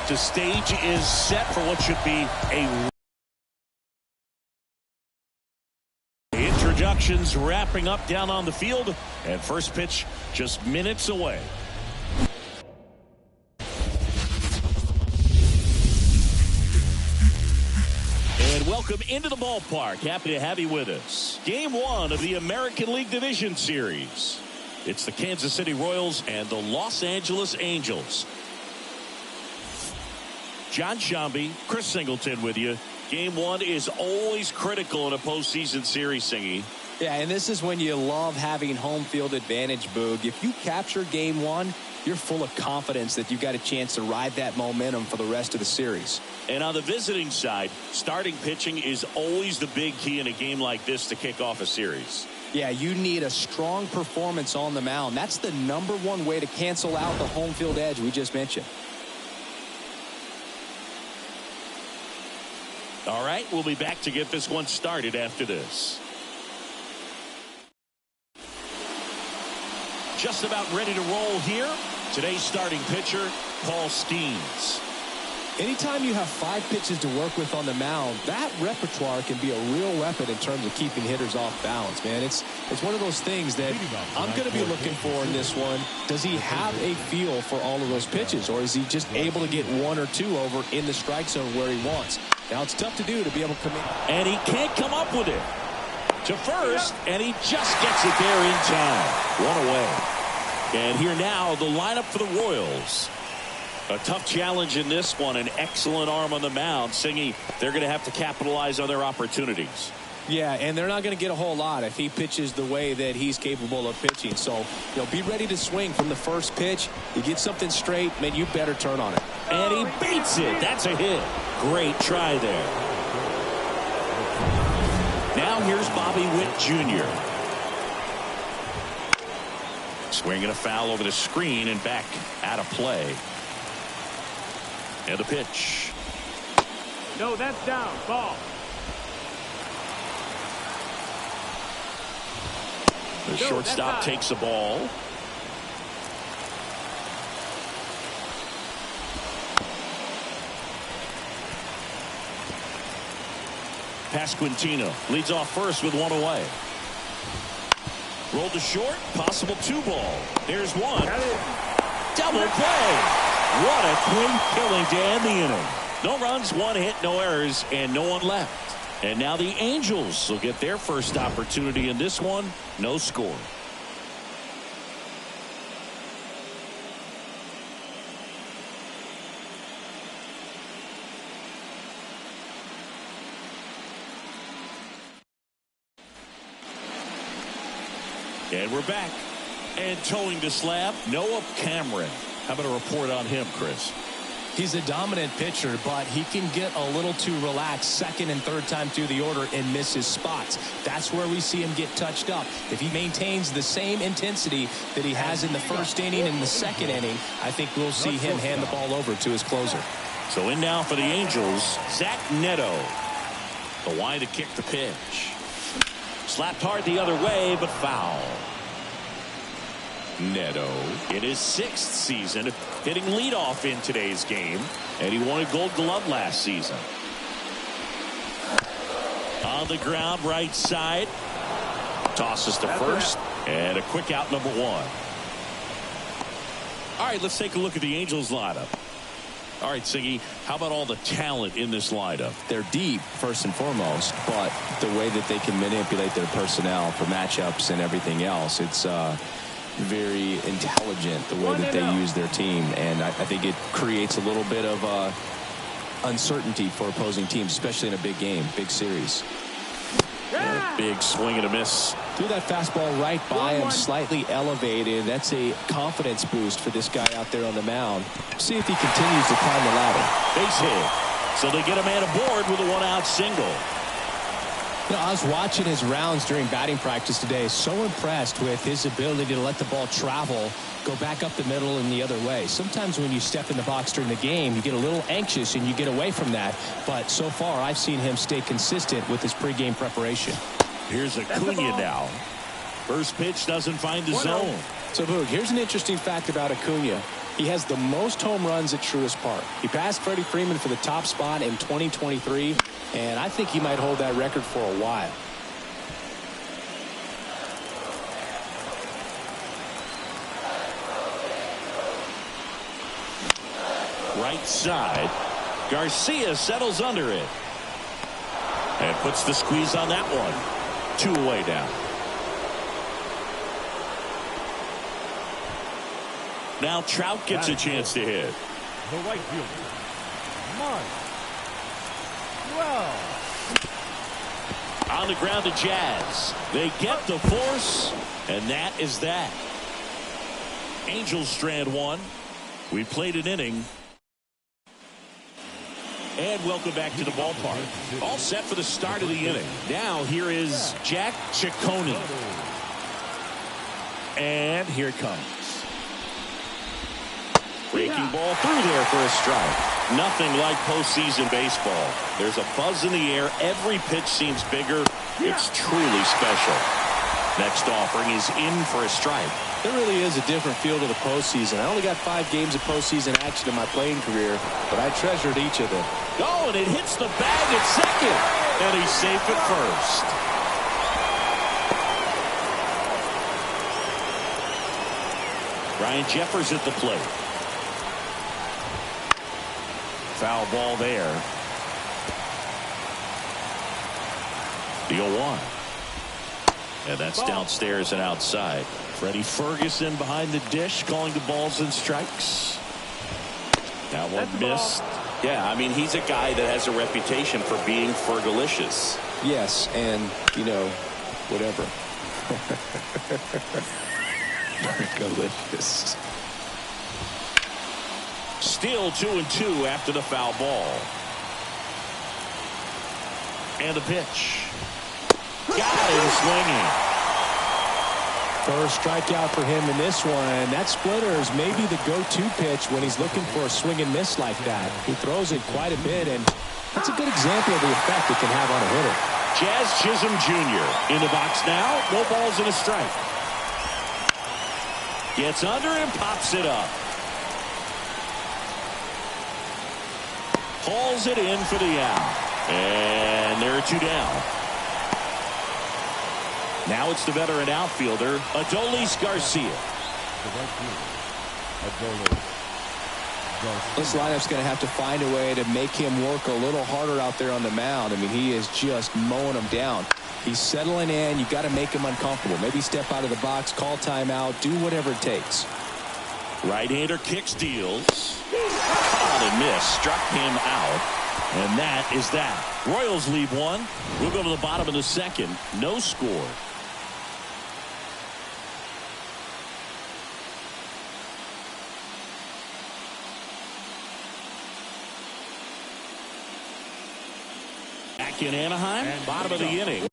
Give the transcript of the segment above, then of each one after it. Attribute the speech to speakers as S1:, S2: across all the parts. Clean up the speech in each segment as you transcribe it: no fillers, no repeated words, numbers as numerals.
S1: The stage is set for what should be a... Introductions wrapping up down on the field, and first pitch just minutes away. And welcome into the ballpark. Happy to have you with us. Game one of the American League Division Series. It's the Kansas City Royals and the Los Angeles Angels. John Shambi, Chris Singleton with you. Game one is always critical in a postseason series, Singy.
S2: Yeah, and this is when you love having home field advantage, Boog. If you capture game one, you're full of confidence that you've got a chance to ride that momentum for the rest of the series.
S1: And on the visiting side, starting pitching is always the big key in a game like this to kick off a series.
S2: Yeah, you need a strong performance on the mound. That's the #1 way to cancel out the home field edge we just mentioned.
S1: All right, we'll be back to get this one started after this. Just about ready to roll here. Today's starting pitcher, Paul Skeens.
S2: Anytime you have 5 pitches to work with on the mound, that repertoire can be a real weapon in terms of keeping hitters off balance, man. It's one of those things that I'm going to be looking for in this one. Does he have a feel for all of those pitches, or is he just able to get 1 or 2 over in the strike zone where he wants? Now, it's tough to do to be able to come in.
S1: And he can't come up with it. To first, and he just gets it there in time. 1 away. And here now, the lineup for the Royals. A tough challenge in this one. An excellent arm on the mound. Singy, they're going to have to capitalize on their opportunities.
S2: Yeah, and they're not going to get a whole lot if he pitches the way that he's capable of pitching. So, be ready to swing from the first pitch. You get something straight, man, you better turn on it.
S1: And he beats it. That's a hit. Great try there. Now here's Bobby Witt Jr. Swinging a foul over the screen and back out of play. And the pitch.
S3: No, that's down. Ball.
S1: The shortstop takes the ball. Pasquantino leads off first with 1 away. Rolled to short. Possible 2 ball. There's 1. Double play. What a quick killing to end the inning. No runs, 1 hit, no errors, and no one left. And now the Angels will get their first opportunity in this one. No score. And we're back. And towing the slab, Noah Cameron. How about a report on him, Chris?
S2: He's a dominant pitcher, but he can get a little too relaxed second and third time through the order and miss his spots. That's where we see him get touched up. If he maintains the same intensity that he has in the first inning and the second inning, I think we'll see him hand the ball over to his closer.
S1: So in now for the Angels, Zach Neto. The wide to kick the pitch. Slapped hard the other way, but foul. Neto in his 6th season hitting leadoff in today's game, and he won a Gold Glove last season. On the ground, right side. Tosses to first, and a quick out, number 1. All right, let's take a look at the Angels lineup. All right, Siggy, how about all the talent in this lineup?
S2: They're deep, first and foremost, but the way that they can manipulate their personnel for matchups and everything else, it's very intelligent the way that they use their team, and I think it creates a little bit of uncertainty for opposing teams, especially in a big game, big series.
S1: Big swing and a miss.
S2: Threw that fastball right by him, slightly elevated. That's a confidence boost for this guy out there on the mound. See if he continues to climb the ladder.
S1: Base hit. So they get a man aboard with a 1-out single.
S2: I was watching his rounds during batting practice today. So impressed with his ability to let the ball travel, go back up the middle and the other way. Sometimes when you step in the box during the game, you get a little anxious and you get away from that. But so far, I've seen him stay consistent with his pregame preparation.
S1: Here's Acuna now. First pitch doesn't find the zone.
S2: So, Boog, here's an interesting fact about Acuna. He has the most home runs at Truist Park. He passed Freddie Freeman for the top spot in 2023, and I think he might hold that record for a while.
S1: Right side. Garcia settles under it. And puts the squeeze on that one. 2 away now. Now Trout gets a chance to hit.
S3: The right fielder, Mark. Well.
S1: On the ground to Jazz. They get the force, and that is that. Angels strand 1. We played an inning. And welcome back to the ballpark. All set for the start of the inning. Now here is Jack Ciccone. And here it comes. Breaking ball through there for a strike. Nothing like postseason baseball. There's a buzz in the air. Every pitch seems bigger. It's truly special. Next offering is in for a strike.
S2: There really is a different feel to the postseason. I only got 5 games of postseason action in my playing career, but I treasured each of them.
S1: Oh, and it hits the bag at second. And he's safe at first. Ryan Jeffers at the plate. Foul ball there. The 0-1. And that's downstairs and outside. Freddie Ferguson behind the dish calling the balls and strikes. That one missed.
S4: Yeah, I mean, he's a guy that has a reputation for being fergalicious.
S2: Yes, and, you know, whatever. Fergalicious.
S1: Still 2-2 after the foul ball. And the pitch. Got him swinging.
S2: First strikeout for him in this one. That splitter is maybe the go-to pitch when he's looking for a swing and miss like that. He throws it quite a bit, and that's a good example of the effect it can have on a hitter.
S1: Jazz Chisholm Jr. in the box now. No balls and a strike. Gets under and pops it up. Hauls it in for the out. And there are 2 down. Now it's the veteran outfielder, Adolis Garcia.
S2: This lineup's going to have to find a way to make him work a little harder out there on the mound. I mean, he is just mowing them down. He's settling in. You've got to make him uncomfortable. Maybe step out of the box, call timeout, do whatever it takes.
S1: Right-hander kicks, deals. Caught and missed. Struck him out. And that is that. Royals lead 1. We'll go to the bottom of the second. No score. Back in Anaheim, bottom of the inning.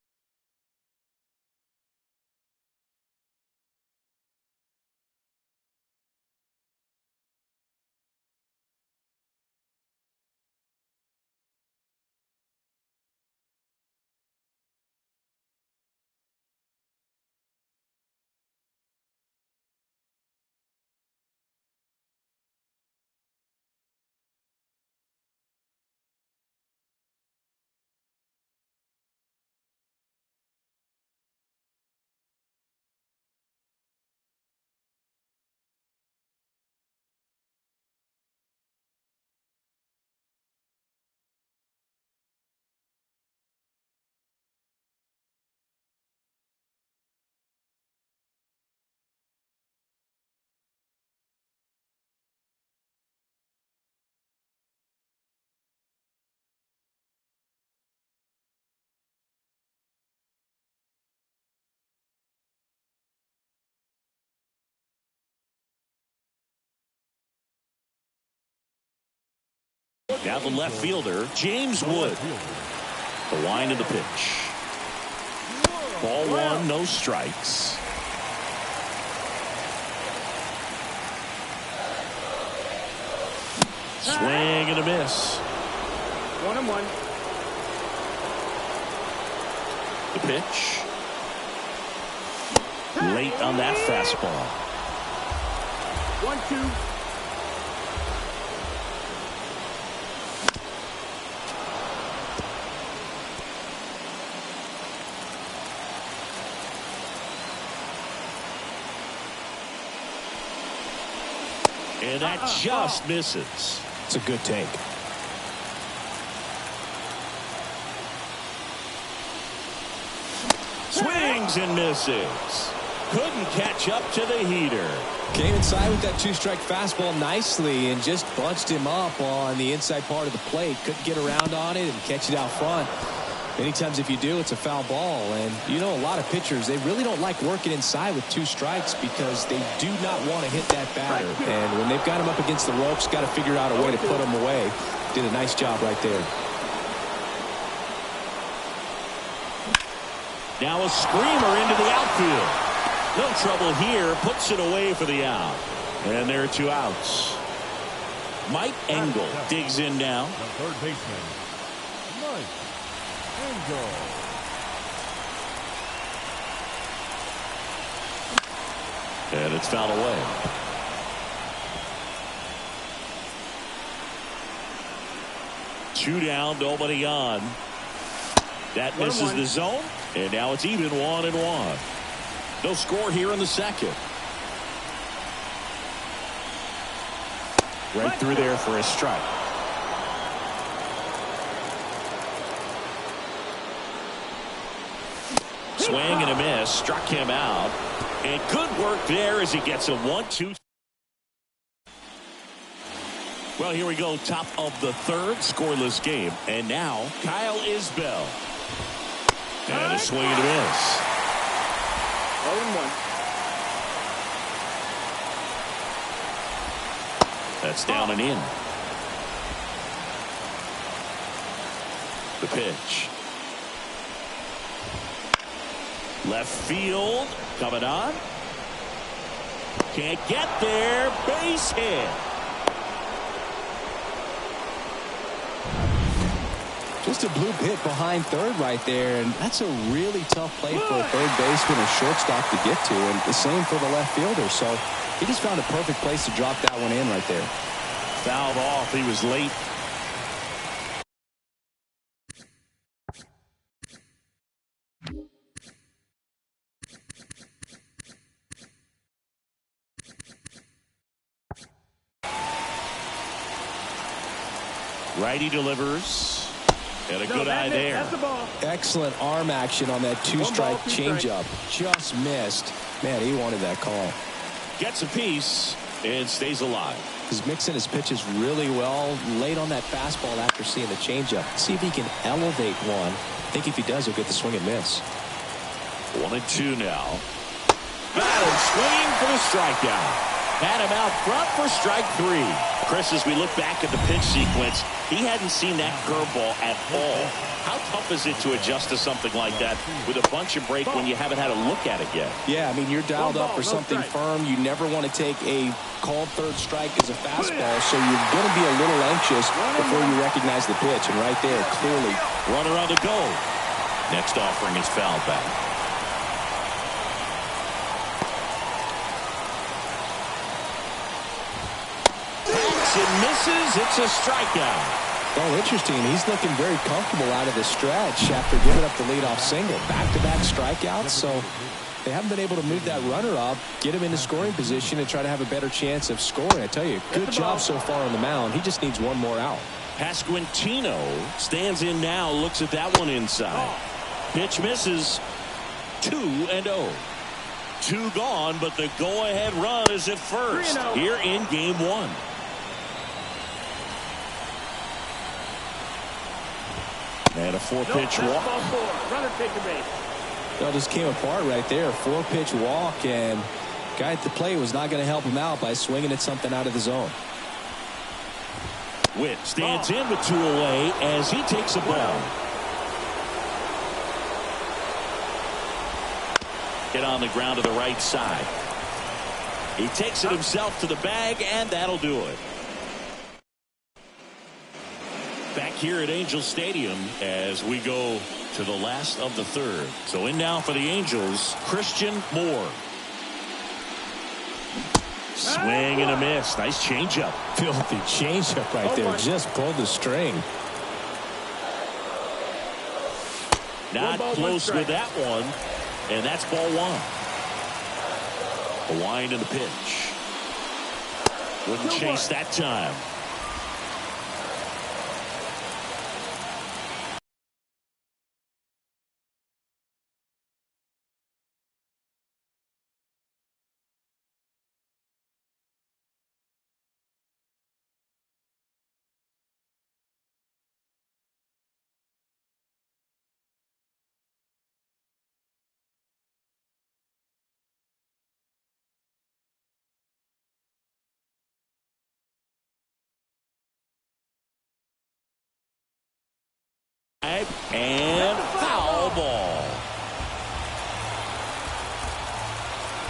S1: Now the left fielder, James Wood. The wind of the pitch. Ball 1, no strikes. Swing and a miss.
S3: 1-1.
S1: The pitch. Late on that fastball.
S3: 1-2.
S1: And that just misses.
S2: It's a good take.
S1: Swings and misses. Couldn't catch up to the heater.
S2: Came inside with that two-strike fastball nicely and just bunched him up on the inside part of the plate. Couldn't get around on it and catch it out front. Many times if you do, it's a foul ball. And you know, a lot of pitchers, they really don't like working inside with two strikes because they do not want to hit that batter. And when they've got him up against the ropes, got to figure out a way to put him away. Did a nice job right there.
S1: Now a screamer into the outfield. No trouble here. Puts it away for the out. And there are two outs. Mike Engel digs in now.
S3: The third baseman, Mike Engel.
S1: And it's fouled away. Two down, nobody on. That misses the zone. And now it's even 1-1. No score here in the second. Right through there for a strike. Swing and a miss. Struck him out. And good work there as he gets a 1-2. Well, here we go. Top of the third. Scoreless game. And now Kyle Isbell. And a swing and a miss.
S3: 0-1.
S1: That's down and in. The pitch. Left field. Coming on. Can't get there. Base hit.
S2: Just a bloop hit behind third right there, and that's a really tough play for a third baseman or shortstop to get to, and the same for the left fielder. So he just found a perfect place to drop that one in right there.
S1: Fouled off. He was late. Righty delivers. And a good eye there.
S3: That's the ball.
S2: Excellent arm action on that two-strike changeup. Just missed. Man, he wanted that call.
S1: Gets a piece and stays alive.
S2: He's mixing his pitches really well. Late on that fastball after seeing the changeup. See if he can elevate one. I think if he does, he'll get the swing and miss.
S1: 1-2 now. Got him swinging for the strikeout. Had him out front for strike three. Chris, as we look back at the pitch sequence, he hadn't seen that curveball at all. How tough is it to adjust to something like that with a bunch of break when you haven't had a look at it yet?
S2: Yeah, I mean, you're dialed up for something firm. You never want to take a called third strike as a fastball, so you're going to be a little anxious before you recognize the pitch. And right there, clearly.
S1: Runner on the go. Next offering is fouled back. It misses. It's a strikeout.
S2: Well, interesting. He's looking very comfortable out of the stretch after giving up the leadoff single. Back-to-back strikeouts, so they haven't been able to move that runner up, get him into scoring position, and try to have a better chance of scoring. I tell you, good job so far on the mound. He just needs one more out.
S1: Pasquantino stands in now, looks at that one inside. Pitch misses. 2-0. Two gone, but the go-ahead run is at first here in game one. And a four-pitch walk.
S3: Runner take the base.
S2: Well, just came apart right there. Four-pitch walk, and guy at the plate was not going to help him out by swinging at something out of the zone.
S1: Witt stands in with two away as he takes a ball. Hit on the ground to the right side. He takes it himself to the bag, and that'll do it. Back here at Angel Stadium as we go to the last of the third. So in now for the Angels, Christian Moore. Swing and a miss. Nice changeup.
S2: Filthy changeup right there. Just pulled the string.
S1: Not close with that one. And that's ball one. A wind and a pitch. Wouldn't chase that time. And foul ball.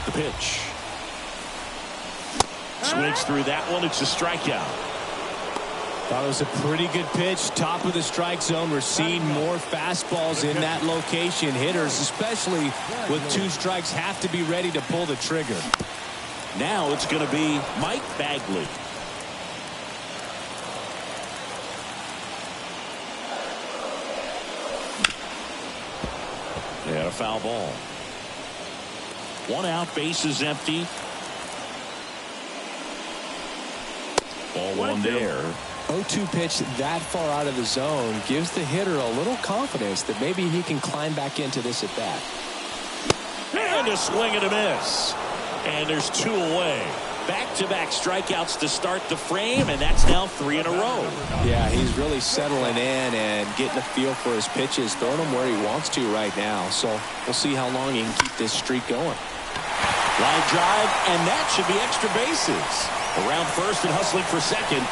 S1: The pitch. Swings through that one. It's a strikeout.
S2: Thought it was a pretty good pitch. Top of the strike zone. We're seeing more fastballs in that location. Hitters, especially with 2 strikes, have to be ready to pull the trigger.
S1: Now it's going to be Mike Bagley. And a foul ball. 1 out, base is empty. Ball 1 there.
S2: 0-2 pitch that far out of the zone gives the hitter a little confidence that maybe he can climb back into this at bat.
S1: And a swing and a miss. And there's 2 away. Back-to-back strikeouts to start the frame, and that's now 3 in a row.
S2: Yeah, he's really settling in and getting a feel for his pitches, throwing them where he wants to right now. So we'll see how long he can keep this streak going.
S1: Line drive, and that should be extra bases. Around first and hustling for second.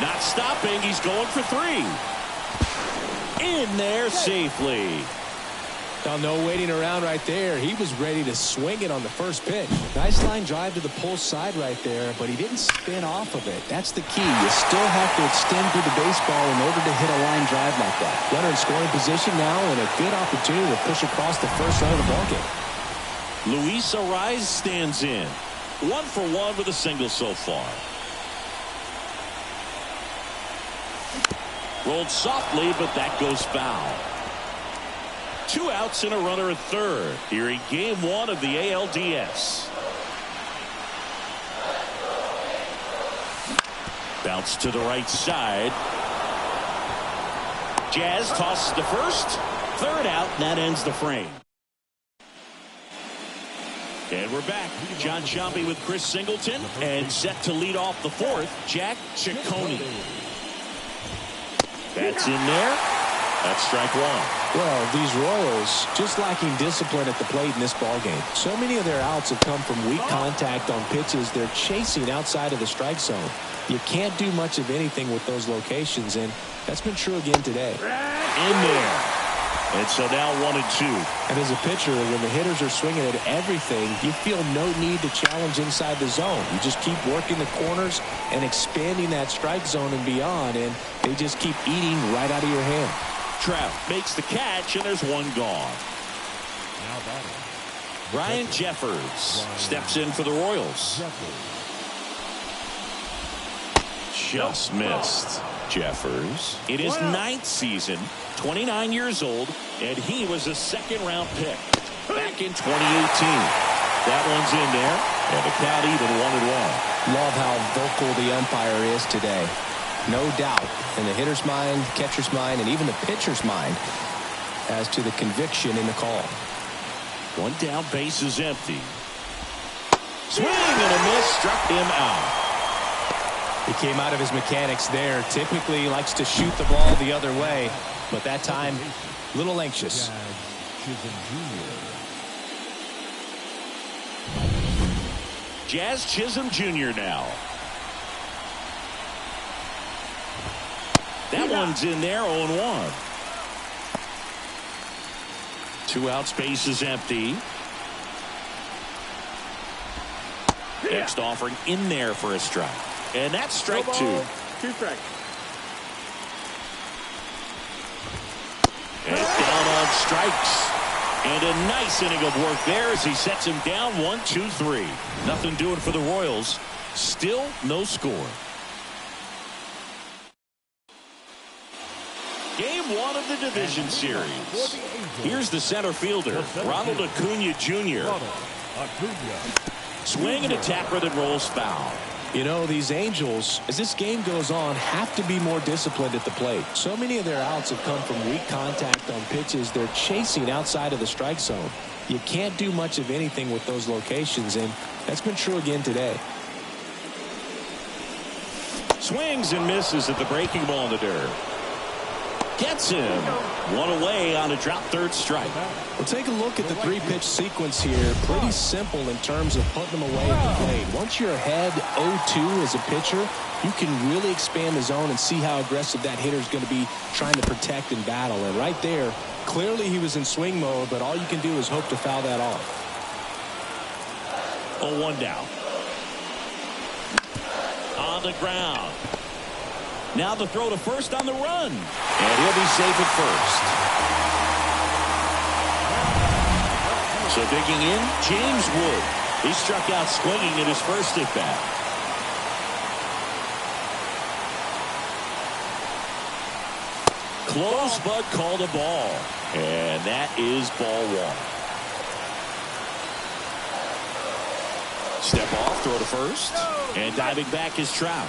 S1: Not stopping, he's going for 3. In there safely.
S2: Now, no waiting around right there. He was ready to swing it on the first pitch. Nice line drive to the pull side right there, but he didn't spin off of it. That's the key. You still have to extend through the baseball in order to hit a line drive like that. Runner in scoring position now, and a good opportunity to push across the first run of the ballgame.
S1: Luis Ariz stands in. 1 for 1 with a single so far. Rolled softly, but that goes foul. 2 outs and a runner at third here in game 1 of the ALDS. Bounce to the right side. Jazz tosses to first. 3rd out, and that ends the frame. And we're back. John Sciambi with Chris Singleton, and set to lead off the 4th, Jack Ciccone. That's in there. That's strike 1.
S2: Well, these Royals just lacking discipline at the plate in this ballgame. So many of their outs have come from weak contact on pitches they're chasing outside of the strike zone. You can't do much of anything with those locations, and that's been true again today.
S1: In there. And so now 1-2.
S2: And as a pitcher, when the hitters are swinging at everything, you feel no need to challenge inside the zone. You just keep working the corners and expanding that strike zone and beyond, and they just keep eating right out of your hand.
S1: Trout makes the catch, and there's 1 gone. Ryan Jeffers steps in for the Royals. Just missed. Jeffers in his 9th season, 29 years old, and he was a 2nd-round pick back in 2018. That one's in there, and the count even 1-1.
S2: Love how vocal the umpire is today. No doubt in the hitter's mind, catcher's mind, and even the pitcher's mind as to the conviction in the call.
S1: 1 down, base is empty. Swing and a miss, struck him out.
S2: He came out of his mechanics there. Typically likes to shoot the ball the other way, but that time a little anxious.
S1: Jazz Chisholm Jr. now. That one's in there, 0-1. 2 outs, base is empty. Next offering in there for a strike. And that's strike 2.
S3: 2 strikes.
S1: And down on strikes. And a nice inning of work there as he sets him down 1-2-3. Nothing doing for the Royals. Still no score. Game 1 of the division series. Here's the center fielder, Ronald Acuna Jr. Swing and a tapper that rolls foul.
S2: You know, these Angels, as this game goes on, have to be more disciplined at the plate. So many of their outs have come from weak contact on pitches they're chasing outside of the strike zone. You can't do much of anything with those locations, and that's been true again today.
S1: Swings and misses at the breaking ball in the dirt. Gets him. One away on a drop third strike.
S2: Well, take a look at the three-pitch sequence here. Pretty simple in terms of putting them away at the plate. Once you're ahead 0-2 as a pitcher, you can really expand the zone and see how aggressive that hitter is going to be trying to protect and battle. And right there, clearly he was in swing mode, but all you can do is hope to foul that off.
S1: 0-1 down. On the ground. Now the throw to first on the run. And he'll be safe at first. So digging in, James Wood. He struck out swinging in his first at bat. Close but called a ball. And that is ball one. Step off, throw to first. And diving back is Trout.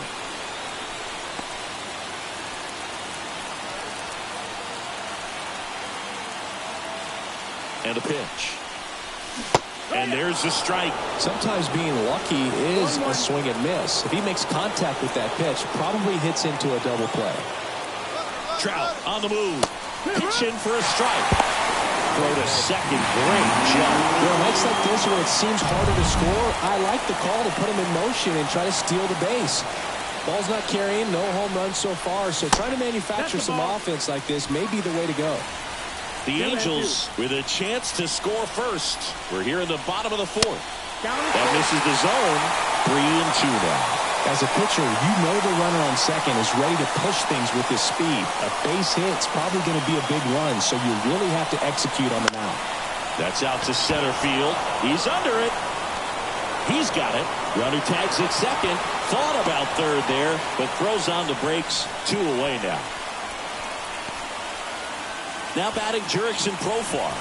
S1: And a pitch. And there's the strike.
S2: Sometimes being lucky is a swing and miss. If he makes contact with that pitch, probably hits into a double play.
S1: Trout on the move. Pitch in for a strike. Throw to second. Great jump.
S2: Nights like this where it seems harder to score, I like the call to put him in motion and try to steal the base. Ball's not carrying, no home runs so far, so trying to manufacture some offense like this may be the way to go.
S1: The Angels with a chance to score first. We're here in the bottom of the fourth. That misses the zone. 3-2 now.
S2: As a pitcher, you know the runner on second is ready to push things with his speed. A base hit's probably going to be a big run, so you really have to execute on the mound.
S1: That's out to center field. He's under it. He's got it. Runner tags at second. Thought about third there, but throws on the brakes. 2 away now. Now batting Jurickson Profar.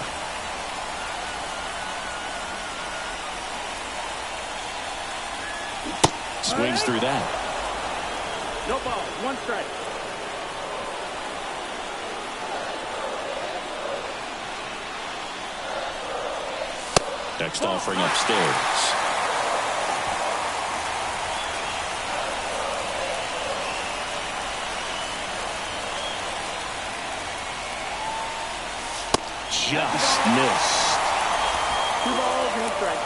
S1: Swings through that.
S3: No ball, 1 strike.
S1: Next offering upstairs. Just missed.
S3: 2 balls, 1 strike.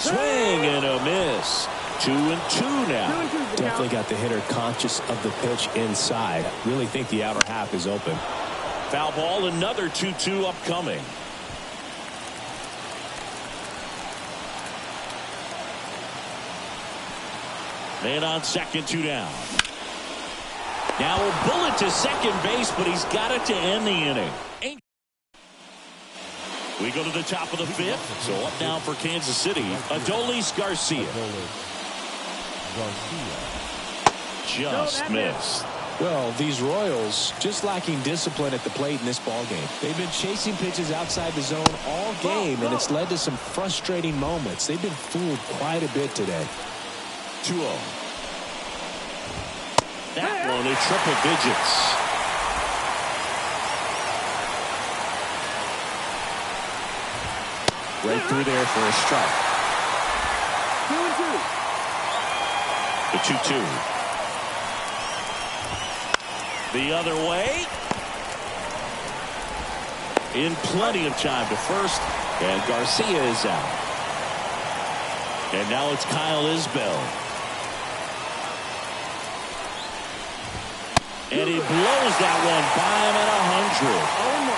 S1: Swing and a miss. 2-2 now.
S2: Definitely got the hitter conscious of the pitch inside. Really think the outer half is open.
S1: Foul ball, another 2-2 upcoming. Man on second, 2 down. Now a bullet to second base, but he's got it to end the inning. We go to the top of the 5th. So up now for Kansas City, Adolis Garcia. Just missed.
S2: Well, these Royals just lacking discipline at the plate in this ball game. They've been chasing pitches outside the zone all game, and it's led to some frustrating moments. They've been fooled quite a bit today.
S1: 2-0. That one in triple digits. Right through there for a strike.
S3: 2-2.
S1: The 2-2. The other way. In plenty of time to first. And Garcia is out. And now it's Kyle Isbell. And he blows that one by him at 100.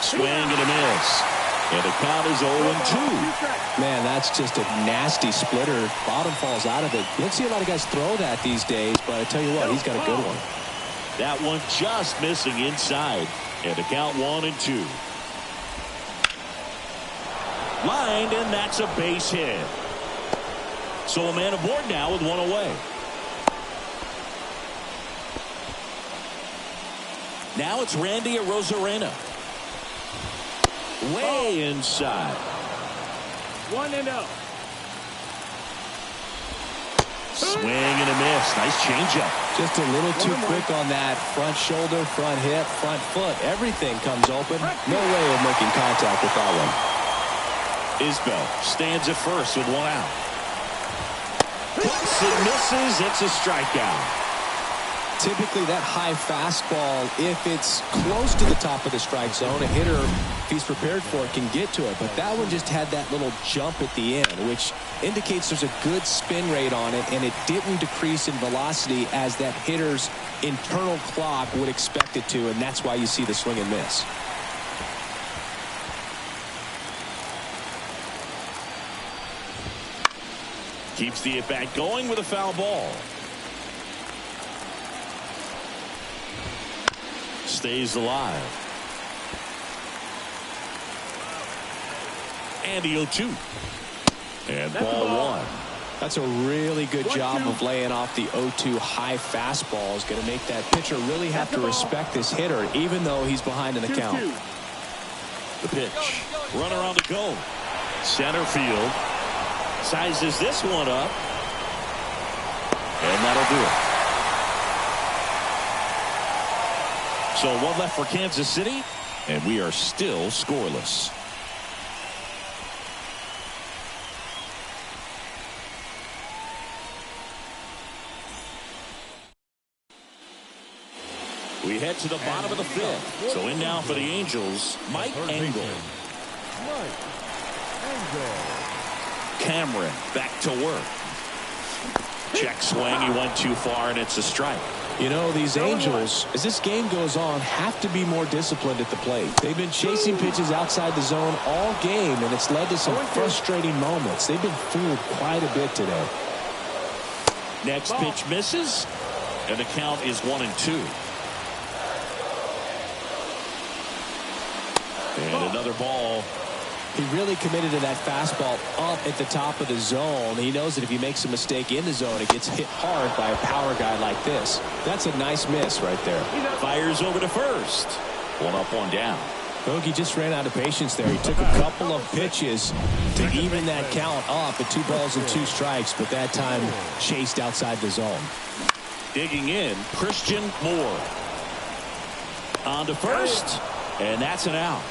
S1: Swing and a miss. And the count is 0-2.
S2: Man, that's just a nasty splitter. Bottom falls out of it. You don't see a lot of guys throw that these days, but I tell you what, he's got a good one.
S1: That one just missing inside. And the count 1-2. Lined, and that's a base hit. So a man aboard now with 1 away. Now it's Randy Arozarena. Way inside.
S3: 1-0.
S1: Swing and a miss. Nice changeup.
S2: Just a little too quick on that front shoulder, front hip, front foot. Everything comes open. No way of making contact with that one.
S1: Isbell stands at first with one out. Hits and misses. It's a strikeout.
S2: Typically that high fastball, if it's close to the top of the strike zone, a hitter, if he's prepared for it, can get to it. But that one just had that little jump at the end, which indicates there's a good spin rate on it, and it didn't decrease in velocity as that hitter's internal clock would expect it to, and that's why you see the swing and miss.
S1: Keeps the at-bat going with a foul ball. Stays alive. And the 0-2. And ball one.
S2: That's a really good job of laying off the 0-2 high fastball. Is going to make that pitcher really have to respect this hitter, even though he's behind in the count.
S1: The pitch. Runner on the go. Center field. Sizes this one up. And that'll do it. So one left for Kansas City, and we are still scoreless. We head to the bottom of the fifth. So in now for the Angels, Mike Engel. Cameron back to work. Check swing. He went too far, and it's a strike.
S2: You know, these Angels, as this game goes on, have to be more disciplined at the plate. They've been chasing pitches outside the zone all game, and it's led to some frustrating moments. They've been fooled quite a bit today.
S1: Next pitch misses, and the count is 1-2. And another ball.
S2: He really committed to that fastball up at the top of the zone. He knows that if he makes a mistake in the zone, it gets hit hard by a power guy like this. That's a nice miss right there.
S1: Fires over to first. One up, one down.
S2: Bogey just ran out of patience there. He took a couple of pitches to even that count up at 2 balls and 2 strikes, but that time chased outside the zone.
S1: Digging in, Christian Moore. On to first, and that's an out.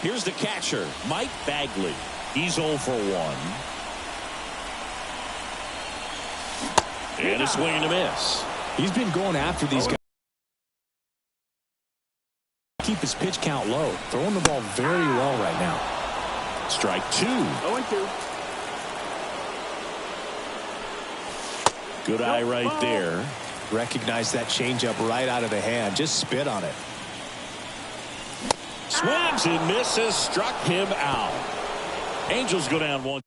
S1: Here's the catcher, Mike Bagley. He's 0 for 1. And a swing and a miss.
S2: He's been going after these guys. Keep his pitch count low. Throwing the ball very low right now.
S1: Strike 2.
S3: 0-2.
S1: Good eye right there.
S2: Recognize that changeup right out of the hand. Just spit on it.
S1: Swings and misses. Struck him out. Angels go down 1.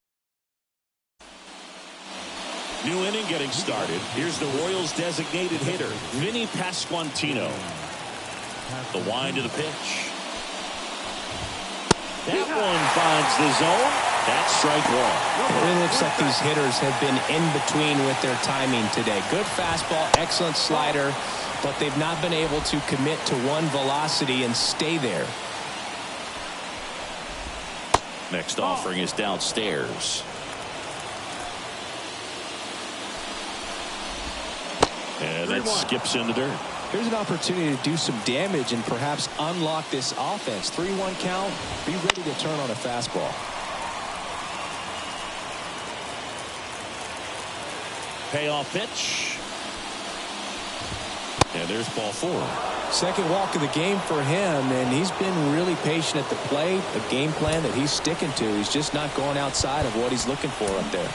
S1: New inning getting started. Here's the Royals designated hitter, Vinny Pasquantino. The wind to the pitch. That one finds the zone. That's strike 1.
S2: It looks like these hitters have been in between with their timing today. Good fastball, excellent slider, but they've not been able to commit to one velocity and stay there.
S1: Next offering is downstairs. And that skips in the dirt.
S2: Here's an opportunity to do some damage and perhaps unlock this offense. 3-1 count. Be ready to turn on a fastball.
S1: Payoff pitch. And there's ball 4.
S2: Second walk of the game for him, and he's been really patient at the plate. A game plan that he's sticking to. He's just not going outside of what he's looking for up there.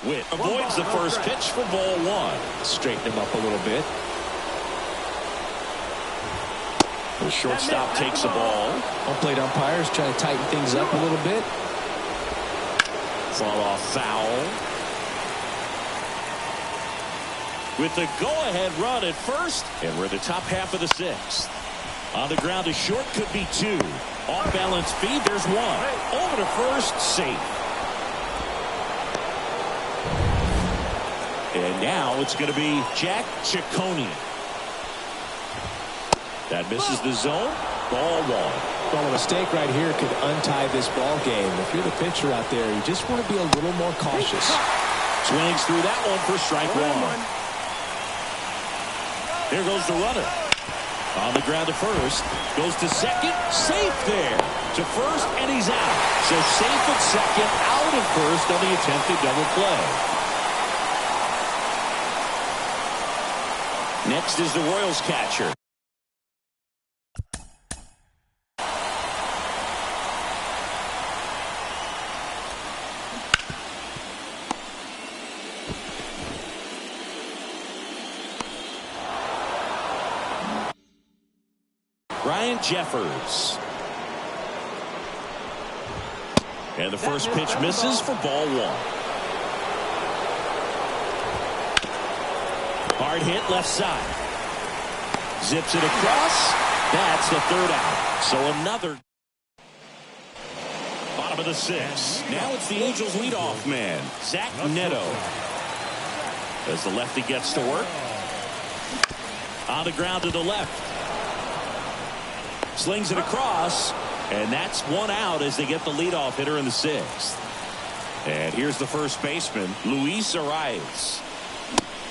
S1: Witt avoids the first pitch for ball 1.
S2: Straighten him up a little bit.
S1: The shortstop takes the ball.
S2: Home-plate umpires trying to tighten things up a little bit.
S1: Fall off foul. With the go-ahead run at first, and we're in the top half of the 6th. On the ground to short, could be 2. Off-balance feed, there's 1. Over to first, safe. And now it's going to be Jack Ciccone. That misses the zone. Ball one.
S2: Well, a mistake right here could untie this ball game. If you're the pitcher out there, you just want to be a little more cautious.
S1: Swings through that one for strike one. Here goes the runner. On the ground to first. Goes to second. Safe there. To first, and he's out. So safe at second, out at first on the attempted double play. Next is the Royals catcher. Ryan Jeffers. And the first pitch misses for ball one. Hard hit left side. Zips it across. That's the third out. So another. Bottom of the sixth. Now it's the Angels leadoff man, Zach Neto. As the lefty gets to work. On the ground to the left. Slings it across, and that's one out as they get the leadoff hitter in the sixth. And here's the first baseman, Luis Arias.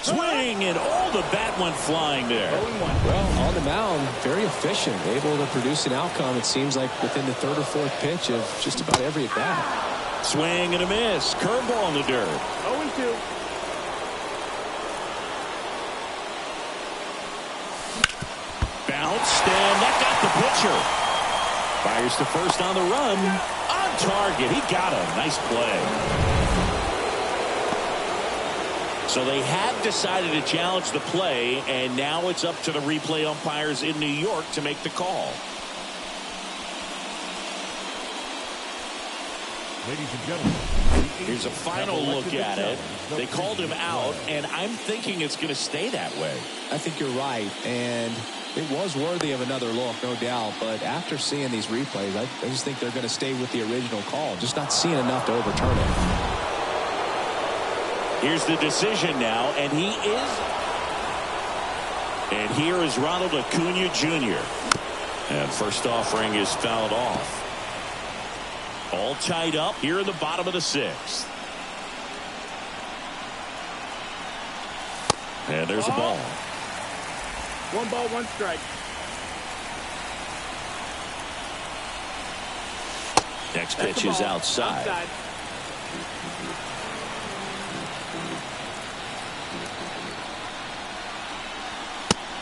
S1: Swing, and the bat went flying there.
S2: Well, on the mound, very efficient, able to produce an outcome, it seems like, within the third or fourth pitch of just about every at bat.
S1: Swing and a miss. Curveball in the dirt.
S3: 0-2.
S1: Bounced, and that got the pitcher. Fires to first on the run. On target. He got him. Nice play. So they have decided to challenge the play, and now it's up to the replay umpires in New York to make the call.
S5: Ladies and gentlemen,
S1: here's a final look at it. They called him out, and I'm thinking it's going to stay that way.
S2: I think you're right, and it was worthy of another look, no doubt. But after seeing these replays, I just think they're going to stay with the original call, just not seeing enough to overturn it.
S1: Here's the decision now, and he is. And here is Ronald Acuna Jr. And first offering is fouled off. All tied up here in the bottom of the sixth. And there's a ball.
S3: 1 ball, 1 strike.
S1: Next pitch is outside.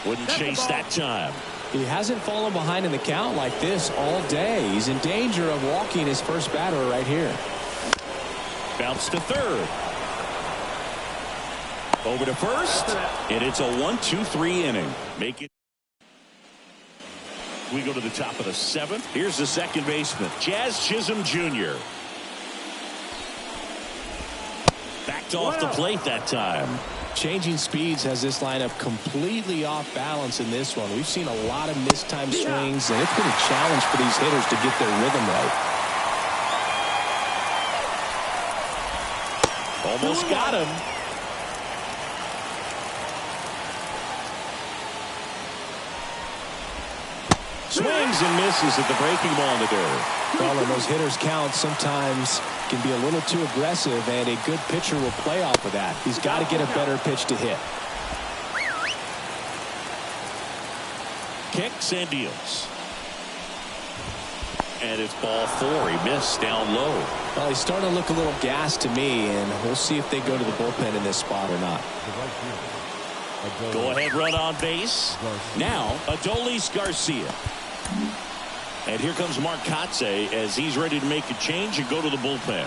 S1: Wouldn't chase that time.
S2: He hasn't fallen behind in the count like this all day. He's in danger of walking his first batter right here.
S1: Bounce to third. Over to first. And it's a 1-2-3 inning. Make it. We go to the top of the seventh. Here's the second baseman, Jazz Chisholm Jr. Backed off the plate that time.
S2: Changing speeds has this lineup completely off balance in this one. We've seen a lot of mistimed swings, and it's been a challenge for these hitters to get their rhythm right.
S1: Almost got him. Swings and misses at the breaking ball in the dirt.
S2: Well, and those hitters count sometimes can be a little too aggressive, and a good pitcher will play off of that. He's got to get a better pitch to hit.
S1: Kicks and deals. And it's ball 4. He missed down low.
S2: Well, he's starting to look a little gassed to me, and we'll see if they go to the bullpen in this spot or not.
S1: Go ahead run on base. Now Adolis Garcia. And here comes Mark Kotze as he's ready to make a change and go to the bullpen.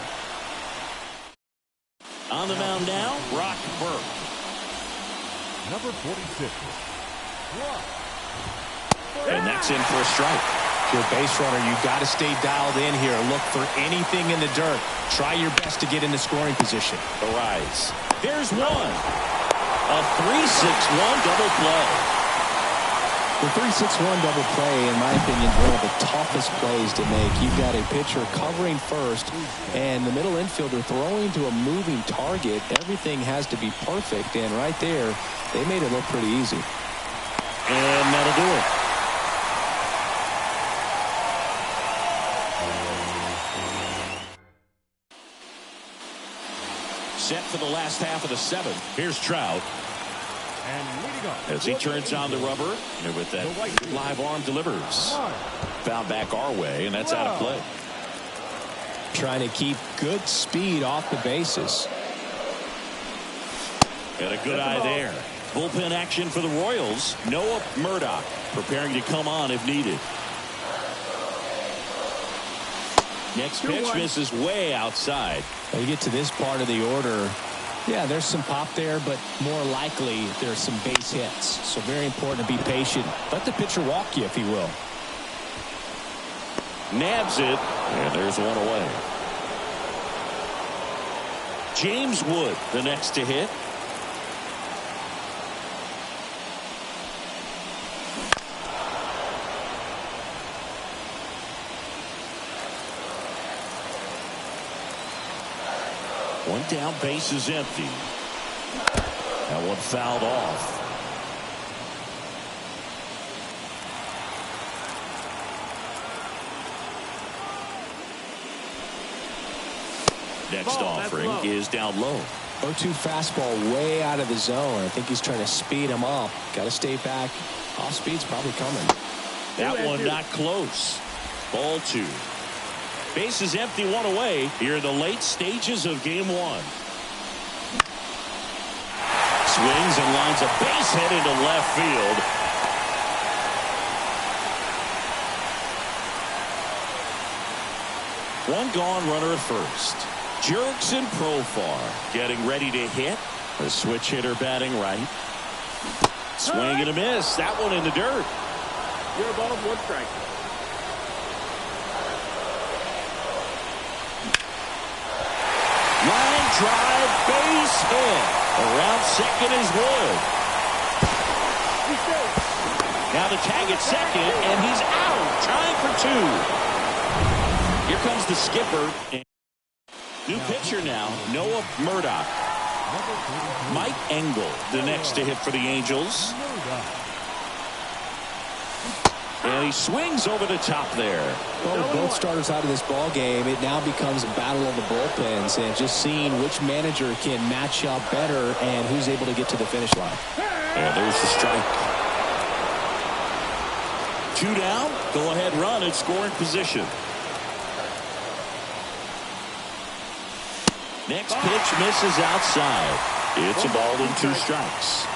S1: On the mound now, Brock Burke.
S5: Number 46.
S1: And that's in for a strike.
S2: If you're a base runner, you got to stay dialed in here. Look for anything in the dirt. Try your best to get into scoring position.
S1: Arise. There's one. A 3-6-1 double play.
S2: The 3-6-1 double play, in my opinion, one of the toughest plays to make. You've got a pitcher covering first and the middle infielder throwing to a moving target. Everything has to be perfect, and right there, they made it look pretty easy.
S1: And that'll do it. Set for the last half of the seventh. Here's Trout.
S5: And leading off
S1: As he turns on the rubber, and with that live arm delivers. Foul back our way, and that's out of play.
S2: Trying to keep good speed off the bases.
S1: Got a good eye there. Bullpen action for the Royals. Noah Murdoch preparing to come on if needed. Next pitch misses way outside.
S2: When you get to this part of the order, yeah, there's some pop there, but more likely there's some base hits. So very important to be patient. Let the pitcher walk you, if he will.
S1: Nabs it, and there's one away. James Wood, the next to hit. One down, base is empty. That one fouled off. Next offering is down low.
S2: 0-2 fastball way out of the zone. I think he's trying to speed him up. Got to stay back. Off speed's probably coming.
S1: That one not close. Ball two. Base is empty, one away here in the late stages of game one. Swings and lines a base hit into left field. One gone, runner at first. Jerks and Profar getting ready to hit. A switch hitter batting right. Swing and a miss. That one in the dirt.
S3: You're above, one strike.
S1: Line drive, base hit. Around second is Wood. Now to tag at second, and he's out. Trying for two. Here comes the skipper. New pitcher now, Noah Murdoch. Mike Engel, the next to hit for the Angels. And he swings over the top there.
S2: Well, with both starters out of this ball game, it now becomes a battle of the bullpens, and just seeing which manager can match up better and who's able to get to the finish line.
S1: And there's the strike. Two down, go ahead run at scoring position. Next pitch misses outside. It's a ball and two strikes.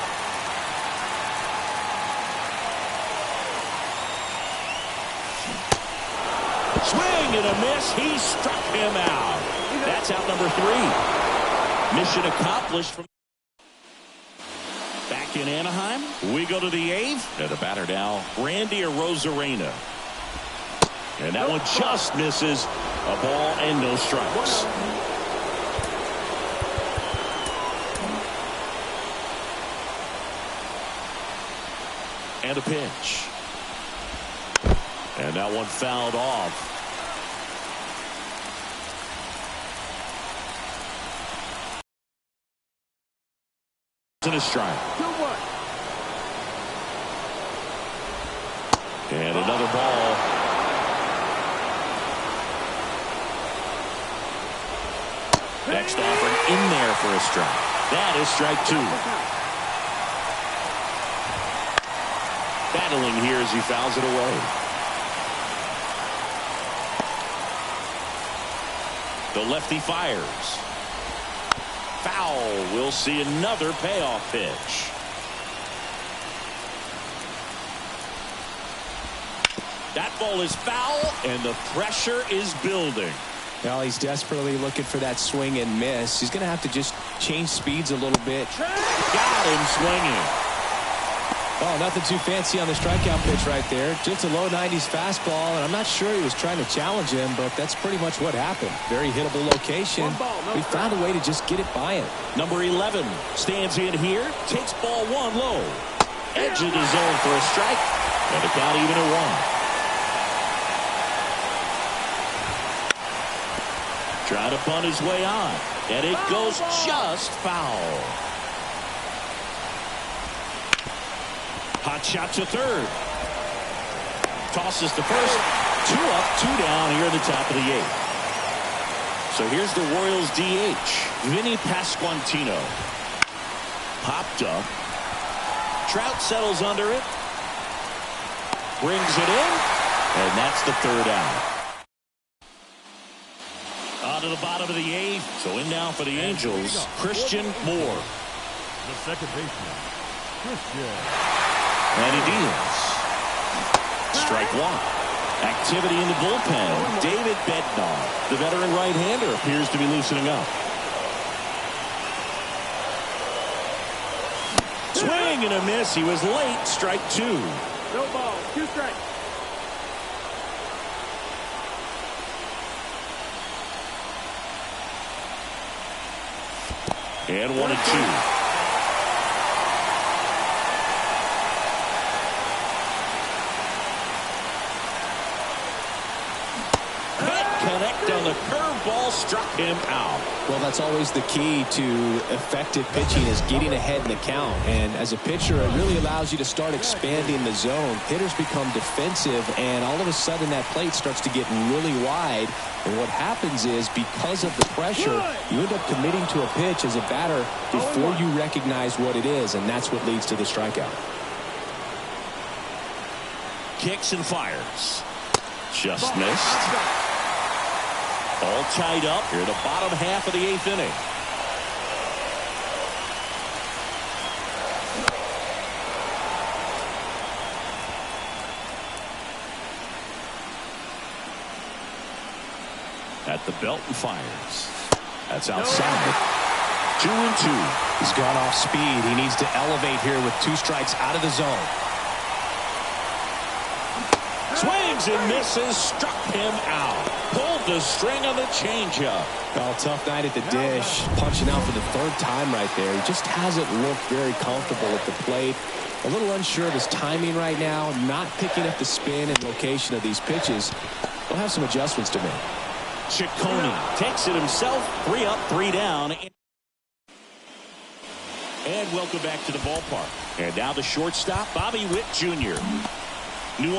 S1: Swing and a miss. He struck him out. That's out number three. Mission accomplished. From back in Anaheim, we go to the eighth. And the batter now, Randy Arozarena. And that one just misses. A ball and no strikes. And a pitch. And that one fouled off. And a strike.
S3: 2-1.
S1: And another ball. Next offering in there for a strike. That is strike two. Battling here as he fouls it away. The lefty fires. Foul. We'll see another payoff pitch. That ball is foul, and the pressure is building.
S2: Well, he's desperately looking for that swing and miss. He's going to have to just change speeds a little bit.
S1: Got him swinging.
S2: Oh, nothing too fancy on the strikeout pitch right there. Just a low 90s fastball, and I'm not sure he was trying to challenge him, but that's pretty much what happened. Very hittable location. We found a way to just get it by him.
S1: Number 11 stands in here, takes ball one low. Edge of the zone for a strike. And the count even at 1. Trying to punt his way on. And it goes just foul. Hot shot to third. Tosses to first. 2 up, 2 down here in the top of the 8th. So here's the Royals DH. Vinny Pasquantino. Popped up. Trout settles under it. Brings it in. And that's the 3rd out. On to the bottom of the 8th. So in now for the Angels, Christian Moore.
S5: The second baseman, Christian.
S1: And he deals. Strike 1. Activity in the bullpen. David Bednar, the veteran right-hander, appears to be loosening up. Swing and a miss. He was late. Strike 2.
S3: No ball. 2 strikes.
S1: And 1 and 2. Connect on the curveball, struck him out.
S2: Well, that's always the key to effective pitching, is getting ahead in the count. And as a pitcher, it really allows you to start expanding the zone. Hitters become defensive, and all of a sudden that plate starts to get really wide. And what happens is, because of the pressure, you end up committing to a pitch as a batter before you recognize what it is, and that's what leads to the strikeout.
S1: Kicks and fires. Just missed. All tied up here in the bottom half of the 8th inning. At the belt and fires. That's outside. 2 and 2.
S2: He's gone off speed. He needs to elevate here with 2 strikes out of the zone.
S1: Swings and misses. Struck him out. Pulled the string on the changeup.
S2: Oh, tough night at the dish. Punching out for the 3rd time right there. He just hasn't looked very comfortable at the plate. A little unsure of his timing right now. Not picking up the spin and location of these pitches. He'll have some adjustments to make.
S1: Ciccone takes it himself. 3 up, 3 down. And welcome back to the ballpark. And now the shortstop, Bobby Witt Jr. New